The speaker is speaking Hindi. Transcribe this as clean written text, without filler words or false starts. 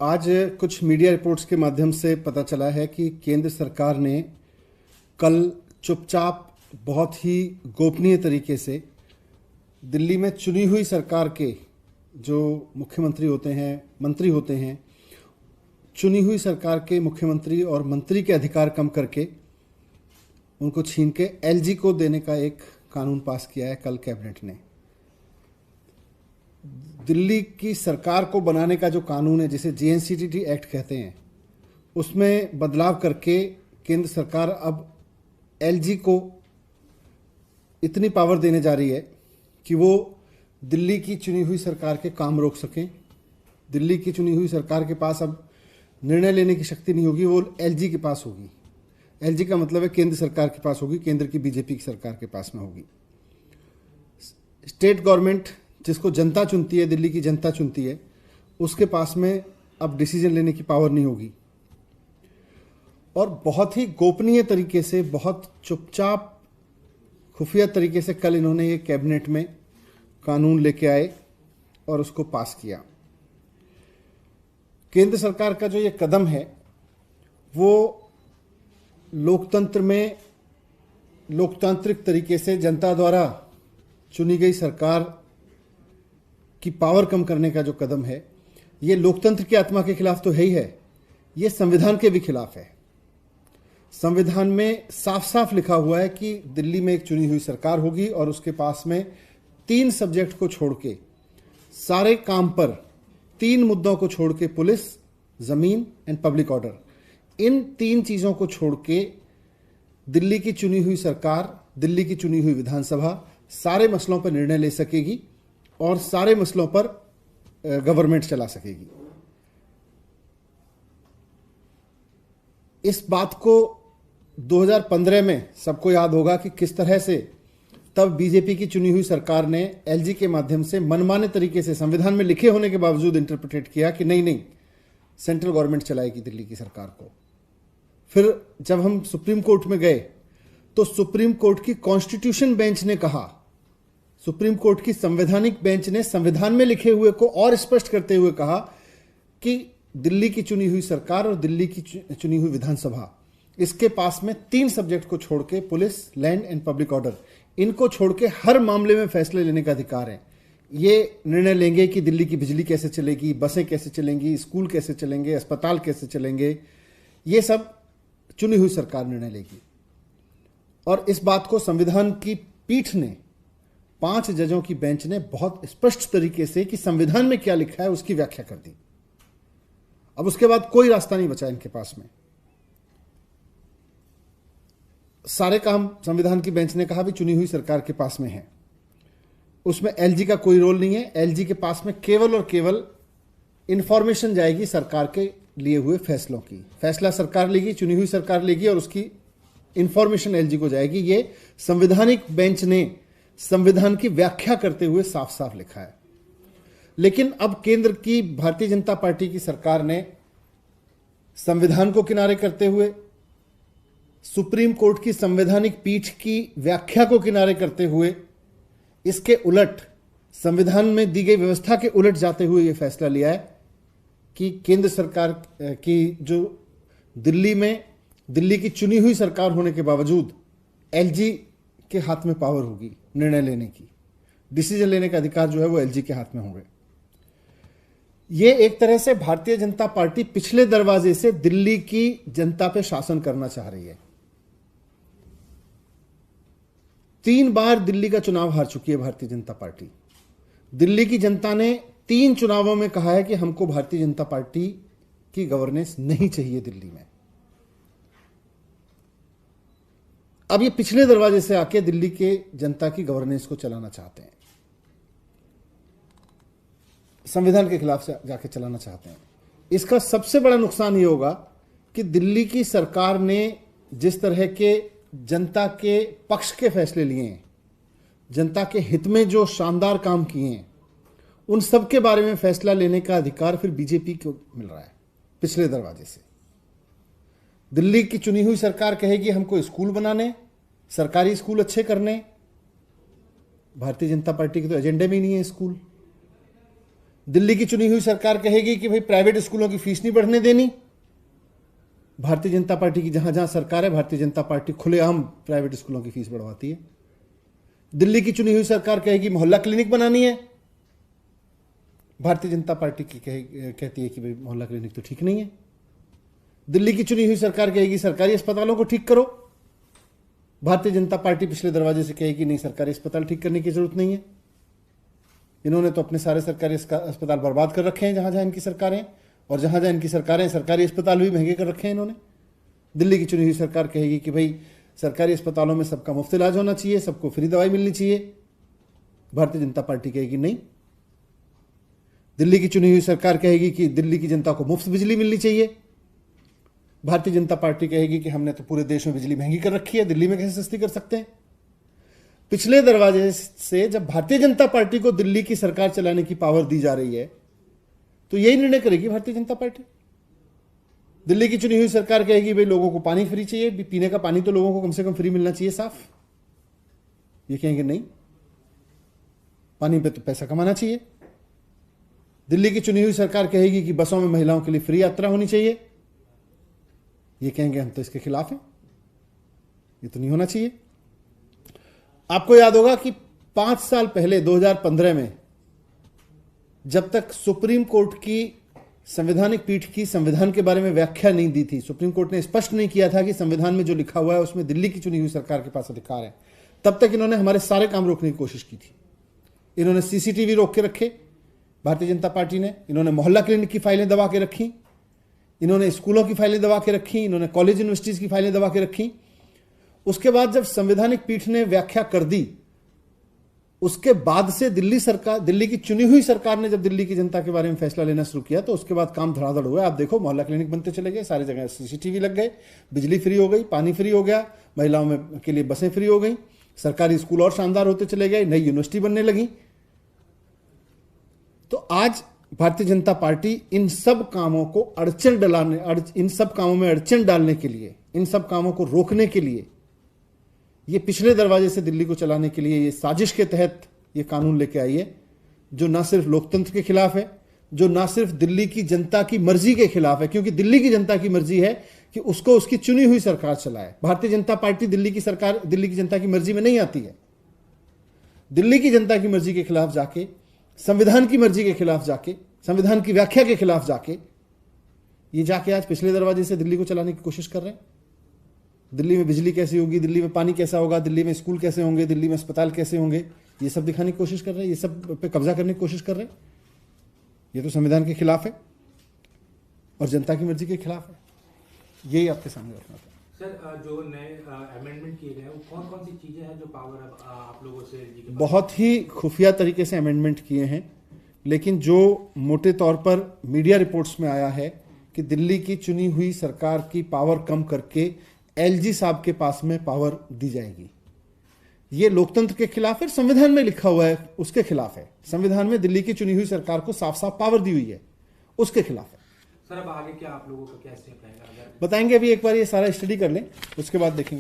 आज कुछ मीडिया रिपोर्ट्स के माध्यम से पता चला है कि केंद्र सरकार ने कल चुपचाप बहुत ही गोपनीय तरीके से दिल्ली में चुनी हुई सरकार के जो मुख्यमंत्री होते हैं, मंत्री होते हैं, चुनी हुई सरकार के मुख्यमंत्री और मंत्री के अधिकार कम करके उनको छीन के एलजी को देने का एक कानून पास किया है कल कैबिनेट ने। दिल्ली की सरकार को बनाने का जो कानून है, जिसे जेएनसीटी एक्ट कहते हैं, उसमें बदलाव करके केंद्र सरकार अब एलजी को इतनी पावर देने जा रही है कि वो दिल्ली की चुनी हुई सरकार के काम रोक सकें। दिल्ली की चुनी हुई सरकार के पास अब निर्णय लेने की शक्ति नहीं होगी, वो एलजी के पास होगी। एलजी का मतलब है केंद्र सरकार के पास होगी, केंद्र की बीजेपी की सरकार के पास में होगी। स्टेट गवर्नमेंट जिसको जनता चुनती है, दिल्ली की जनता चुनती है, उसके पास में अब डिसीजन लेने की पावर नहीं होगी। और बहुत ही गोपनीय तरीके से, बहुत चुपचाप खुफिया तरीके से कल इन्होंने ये कैबिनेट में कानून लेके आए और उसको पास किया। केंद्र सरकार का जो ये कदम है वो लोकतंत्र में लोकतांत्रिक तरीके से जनता द्वारा चुनी गई सरकार की पावर कम करने का जो कदम है, ये लोकतंत्र की आत्मा के खिलाफ तो है ही है, ये संविधान के भी खिलाफ है। संविधान में साफ साफ लिखा हुआ है कि दिल्ली में एक चुनी हुई सरकार होगी और उसके पास में 3 सब्जेक्ट को छोड़ के सारे काम पर, 3 मुद्दों को छोड़ के, पुलिस, जमीन एंड पब्लिक ऑर्डर, इन 3 चीजों को छोड़ के दिल्ली की चुनी हुई सरकार, दिल्ली की चुनी हुई विधानसभा सारे मसलों पर निर्णय ले सकेगी और सारे मसलों पर गवर्नमेंट चला सकेगी। इस बात को 2015 में सबको याद होगा कि किस तरह से तब बीजेपी की चुनी हुई सरकार ने एलजी के माध्यम से मनमाने तरीके से, संविधान में लिखे होने के बावजूद, इंटरप्रिटेट किया कि नहीं, सेंट्रल गवर्नमेंट चलाएगी दिल्ली की सरकार को। फिर जब हम सुप्रीम कोर्ट में गए तो सुप्रीम कोर्ट की कॉन्स्टिट्यूशन बेंच ने कहा, सुप्रीम कोर्ट की संवैधानिक बेंच ने संविधान में लिखे हुए को और स्पष्ट करते हुए कहा कि दिल्ली की चुनी हुई सरकार और दिल्ली की चुनी हुई विधानसभा, इसके पास में 3 सब्जेक्ट को छोड़ के, police, land and public order, इनको छोड़ के हर मामले में फैसले लेने का अधिकार है। ये निर्णय लेंगे कि दिल्ली की बिजली कैसे चलेगी, बसें कैसे चलेंगी, स्कूल कैसे चलेंगे, अस्पताल कैसे चलेंगे, ये सब चुनी हुई सरकार निर्णय लेगी। और इस बात को संविधान की पीठ ने, 5 जजों की बेंच ने बहुत स्पष्ट तरीके से कि संविधान में क्या लिखा है उसकी व्याख्या कर दी। अब उसके बाद कोई रास्ता नहीं बचा इनके पास में। सारे काम संविधान की बेंच ने कहा भी चुनी हुई सरकार के पास में है, उसमें एलजी का कोई रोल नहीं है। एलजी के पास में केवल और केवल इंफॉर्मेशन जाएगी सरकार के लिए हुए फैसलों की। फैसला सरकार लेगी, चुनी हुई सरकार लेगी और उसकी इंफॉर्मेशन एलजी को जाएगी। ये संवैधानिक बेंच ने संविधान की व्याख्या करते हुए साफ साफ लिखा है। लेकिन अब केंद्र की भारतीय जनता पार्टी की सरकार ने संविधान को किनारे करते हुए, सुप्रीम कोर्ट की संवैधानिक पीठ की व्याख्या को किनारे करते हुए, इसके उलट, संविधान में दी गई व्यवस्था के उलट जाते हुए यह फैसला लिया है कि केंद्र सरकार की जो दिल्ली की चुनी हुई सरकार होने के बावजूद एलजी के हाथ में पावर होगी निर्णय लेने की, डिसीजन लेने का अधिकार जो है वो एलजी के हाथ में होंगे। ये एक तरह से भारतीय जनता पार्टी पिछले दरवाजे से दिल्ली की जनता पे शासन करना चाह रही है। 3 बार दिल्ली का चुनाव हार चुकी है भारतीय जनता पार्टी। दिल्ली की जनता ने 3 चुनावों में कहा है कि हमको भारतीय जनता पार्टी की गवर्नेंस नहीं चाहिए दिल्ली में। अब ये पिछले दरवाजे से आके दिल्ली के जनता की गवर्नेंस को चलाना चाहते हैं, संविधान के खिलाफ से जाके चलाना चाहते हैं। इसका सबसे बड़ा नुकसान ये होगा कि दिल्ली की सरकार ने जिस तरह के जनता के पक्ष के फैसले लिए हैं, जनता के हित में जो शानदार काम किए हैं, उन सब के बारे में फैसला लेने का अधिकार फिर बीजेपी को मिल रहा है पिछले दरवाजे से। दिल्ली की चुनी हुई सरकार कहेगी हमको स्कूल बनाने, सरकारी स्कूल अच्छे करने, भारतीय जनता पार्टी के तो एजेंडे में ही नहीं है स्कूल। दिल्ली की चुनी हुई सरकार कहेगी कि भाई प्राइवेट स्कूलों की फीस नहीं बढ़ने देनी। भारतीय जनता पार्टी की जहां जहां सरकार है, भारतीय जनता पार्टी खुलेआम प्राइवेट स्कूलों की फीस बढ़वाती है। दिल्ली की चुनी हुई सरकार कहेगी मोहल्ला क्लिनिक बनानी है, भारतीय जनता पार्टी की कहती है कि भाई मोहल्ला क्लिनिक तो ठीक नहीं है। दिल्ली की चुनी हुई सरकार कहेगी सरकारी अस्पतालों को ठीक करो, भारतीय जनता पार्टी पिछले दरवाजे से कहेगी नहीं, सरकारी अस्पताल ठीक करने की जरूरत नहीं है। इन्होंने तो अपने सारे सरकारी अस्पताल बर्बाद कर रखे हैं जहां जहां इनकी सरकारें, और जहां जहां इनकी सरकारें सरकारी अस्पताल भी महंगे कर रखे हैं इन्होंने। दिल्ली की चुनी हुई सरकार कहेगी कि भाई सरकारी अस्पतालों में सबका मुफ्त इलाज होना चाहिए, सबको फ्री दवाई मिलनी चाहिए, भारतीय जनता पार्टी कहेगी नहीं। दिल्ली की चुनी हुई सरकार कहेगी कि दिल्ली की जनता को मुफ्त बिजली मिलनी चाहिए, भारतीय जनता पार्टी कहेगी कि हमने तो पूरे देश में बिजली महंगी कर रखी है, दिल्ली में कैसे सस्ती कर सकते हैं। पिछले दरवाजे से जब भारतीय जनता पार्टी को दिल्ली की सरकार चलाने की पावर दी जा रही है तो यही निर्णय करेगी भारतीय जनता पार्टी। दिल्ली की चुनी हुई सरकार कहेगी भाई लोगों को पानी फ्री चाहिए, पीने का पानी तो लोगों को कम से कम फ्री मिलना चाहिए, साफ। ये कहेंगे नहीं, पानी पे तो पैसा कमाना चाहिए। दिल्ली की चुनी हुई सरकार कहेगी कि बसों में महिलाओं के लिए फ्री यात्रा होनी चाहिए, ये कहेंगे हम तो इसके खिलाफ हैं, ये तो नहीं होना चाहिए। आपको याद होगा कि 5 साल पहले 2015 में जब तक सुप्रीम कोर्ट की संवैधानिक पीठ की संविधान के बारे में व्याख्या नहीं दी थी, सुप्रीम कोर्ट ने स्पष्ट नहीं किया था कि संविधान में जो लिखा हुआ है उसमें दिल्ली की चुनी हुई सरकार के पास अधिकार है, तब तक इन्होंने हमारे सारे काम रोकने की कोशिश की थी। इन्होंने सीसीटीवी रोक के रखे भारतीय जनता पार्टी ने, इन्होंने मोहल्ला क्लिनिक की फाइलें दबा के रखी, इन्होंने स्कूलों की फाइलें दबा के रखी, इन्होंने कॉलेज यूनिवर्सिटीज की फाइलें दबा के रखी। उसके बाद जब संवैधानिक पीठ ने व्याख्या कर दी, उसके बाद से दिल्ली की चुनी हुई सरकार ने जब दिल्ली की जनता के बारे में फैसला लेना शुरू किया तो उसके बाद काम धड़ाधड़ हुआ। आप देखो मोहल्ला क्लिनिक बनते चले गए, सारी जगह सीसीटीवी लग गए, बिजली फ्री हो गई, पानी फ्री हो गया, महिलाओं में के लिए बसें फ्री हो गई, सरकारी स्कूल और शानदार होते चले गए, नई यूनिवर्सिटी बनने लगी। तो आज भारतीय जनता पार्टी इन सब कामों को इन सब कामों में अड़चन डालने के लिए, इन सब कामों को रोकने के लिए, ये पिछले दरवाजे से दिल्ली को चलाने के लिए ये साजिश के तहत ये कानून लेके आई है, जो ना सिर्फ लोकतंत्र के खिलाफ है, जो ना सिर्फ दिल्ली की जनता की मर्जी के खिलाफ है, क्योंकि दिल्ली की जनता की मर्जी है कि उसको उसकी चुनी हुई सरकार चलाए। भारतीय जनता पार्टी दिल्ली की सरकार दिल्ली की जनता की मर्जी में नहीं आती है। दिल्ली की जनता की मर्जी के खिलाफ जाके, संविधान की मर्जी के खिलाफ जाके, संविधान की व्याख्या के खिलाफ जाके ये जाके आज पिछले दरवाजे से दिल्ली को चलाने की कोशिश कर रहे हैं। दिल्ली में बिजली कैसी होगी, दिल्ली में पानी कैसा होगा, दिल्ली में स्कूल कैसे होंगे, दिल्ली में अस्पताल कैसे होंगे, ये सब दिखाने की कोशिश कर रहे हैं, ये सब पे कब्जा करने की कोशिश कर रहे हैं। ये तो संविधान के खिलाफ है और जनता की मर्जी के खिलाफ है। यही आपके सामने रखना था। सर, जो नए अमेंडमेंट किए गए हैं वो कौन कौन सी चीजें हैं जो पावर आप लोगों से बहुत ही खुफिया तरीके से अमेंडमेंट किए हैं, लेकिन जो मोटे तौर पर मीडिया रिपोर्ट्स में आया है कि दिल्ली की चुनी हुई सरकार की पावर कम करके एलजी साहब के पास में पावर दी जाएगी, ये लोकतंत्र के खिलाफ है। संविधान में लिखा हुआ है उसके खिलाफ है। संविधान में दिल्ली की चुनी हुई सरकार को साफ साफ पावर दी हुई है, उसके खिलाफ है। सर, अब आगे क्या आप लोगों का क्या स्टेप रहेगा? बताएंगे, अभी एक बार ये सारा स्टडी कर लें, उसके बाद देखेंगे।